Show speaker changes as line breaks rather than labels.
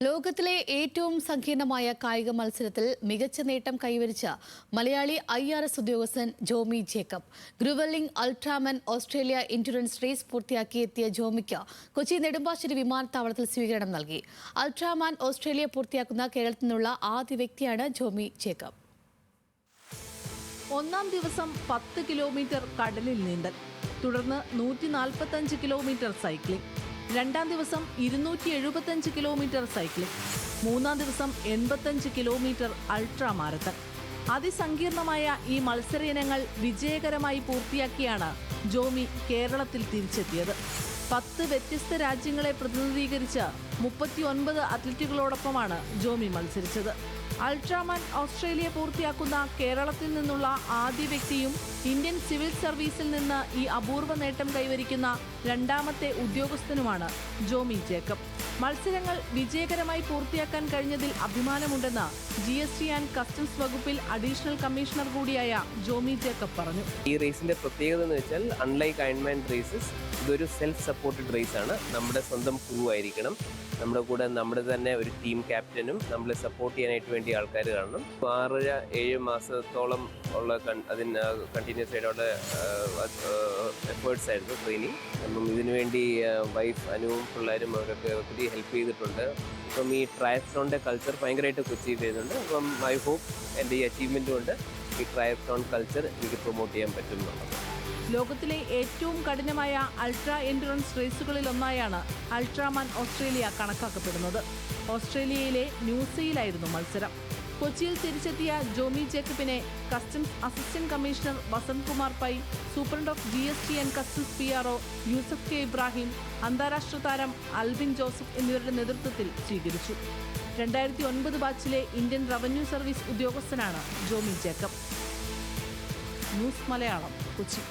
ലോകത്തിലെ ഏറ്റവും സങ്കീർണമായ കായിക മത്സരത്തിൽ മികച്ച നേട്ടം കൈവരിച്ച മലയാളി IRS ഉദ്യോഗസ്ഥൻ Jomy Jacob. Gruelling Ultraman Australia endurance race പൂർത്തിയാക്കി എത്തിയ ജോമിക്ക് കൊച്ചി നെടുമ്പാശ്ശേരി വിമാനത്താവളത്തിൽ സ്വീകരണം നൽകി. അൾട്രാമാൻ ഓസ്ട്രേലിയ പൂർത്തിയാക്കുന്ന കേരളത്തിൽ നിന്നുള്ള ആദ്യ വ്യക്തിയാണ് ജോമി ജേക്കബ്.
ഒന്നാം ദിവസം 10 കിലോമീറ്റർ കടലിൽ നീന്തൽ, തുടർന്ന് 145 കിലോമീറ്റർ സൈക്ലിംഗ്. രണ്ടാം ദിവസം 275 കിലോമീറ്റർ സൈക്ലിംഗ്. മൂന്നാം ദിവസം 85 കിലോമീറ്റർ അൾട്രാ മാരത്തൺ. അതിസങ്കീർണമായ ഈ മത്സര ഇനങ്ങൾ വിജയകരമായി പൂർത്തിയാക്കിയാണ് ജോമി കേരളത്തിൽ തിരിച്ചെത്തിയത്. 10 വ്യത്യസ്ത രാജ്യങ്ങളെ പ്രതിനിധീകരിച്ച് 39 അത്ലറ്റുകളോടൊപ്പമാണ് ജോമി മത്സരിച്ചത്. അൾട്രാമാൻ ഓസ്ട്രേലിയ പൂർത്തിയാക്കുന്ന കേരളത്തിൽ നിന്നുള്ള ആദ്യ വ്യക്തിയും ഇന്ത്യൻ സിവിൽ സർവീസിൽ നിന്ന് ഈ അപൂർവ നേട്ടം കൈവരിക്കുന്ന രണ്ടാമത്തെ ഉദ്യോഗസ്ഥനുമാണ് ജോമി ജേക്കബ്. മത്സരങ്ങൾ വിജയകരമായി പൂർത്തിയാക്കാൻ കഴിഞ്ഞതിൽ അഭിമാനമുണ്ടെന്ന് GST ആൻഡ് കസ്റ്റംസ് വകുപ്പിൽ അഡീഷണൽ കമ്മീഷണർ കൂടിയായ ജോമി ജേക്കബ് പറഞ്ഞു.
ഈ റേസിന്റെ പ്രത്യേകത എന്ന് വെച്ചാൽ അൺലൈക്ക് അയൺമാൻ റേസസ്, ഇതൊരു സെൽഫ് സപ്പോർട്ടഡ് റേസ് ആണ്. നമ്മുടെ സ്വന്തം ക്രൂ ആയിരിക്കണം, നമ്മുടെ കൂടെ നമ്മുടെ തന്നെ ഒരു ടീം ക്യാപ്റ്റനും നമ്മളെ സപ്പോർട്ട് ചെയ്യാനായിട്ട് വേണ്ടി ആൾക്കാർ കാണണം. 6-7 മാസത്തോളം ഉള്ള അതിന് കണ്ടിന്യൂസ് ആയിട്ടുള്ള എഫേർട്സ് ആയിരുന്നു ട്രെയിനിങ്. അപ്പം ഇതിനുവേണ്ടി വൈഫ് അനുവും പിള്ളേരും അവരൊക്കെ ഒത്തിരി ഹെൽപ്പ് ചെയ്തിട്ടുണ്ട്. അപ്പം ഈ ട്രയത്ലോണിൻ്റെ കൾച്ചർ ഭയങ്കരമായിട്ട് കൊച്ചിയിൽ ചെയ്യുന്നുണ്ട്. അപ്പം ഐ ഹോപ്പ് എൻ്റെ ഈ അച്ചീവ്മെൻറ്റ് കൊണ്ട് ഈ ട്രയത്ലോൺ കൾച്ചർ എനിക്ക് പ്രൊമോട്ട് ചെയ്യാൻ പറ്റും എന്നുള്ളത്.
ലോകത്തിലെ ഏറ്റവും കഠിനമായ അൾട്രാ എൻഡ്യൂറൻസ് റേസുകളിൽ ഒന്നായാണ് അൾട്രാമാൻ ഓസ്ട്രേലിയ കണക്കാക്കപ്പെടുന്നത്. ഓസ്ട്രേലിയയിലെ ന്യൂസയിലായിരുന്നു മത്സരം. കൊച്ചിയിൽ തിരിച്ചെത്തിയ ജോമി ജേക്കബിനെ customs assistant commissioner Vasanth Kumar Pai, superintendent of GST and customs PRO Yusuf K Ibrahim, അന്താരാഷ്ട്ര താരം അൽവിൻ ജോസഫ് എന്നിവരുടെ നേതൃത്വത്തിൽ സ്വീകരിച്ചു. 2009 ബാച്ചിലെ ഇന്ത്യൻ റവന്യൂ സർവീസ് ഉദ്യോഗസ്ഥനാണ് ജോമി ജേക്കബ്. ന്യൂസ് മലയാളം, കൊച്ചി.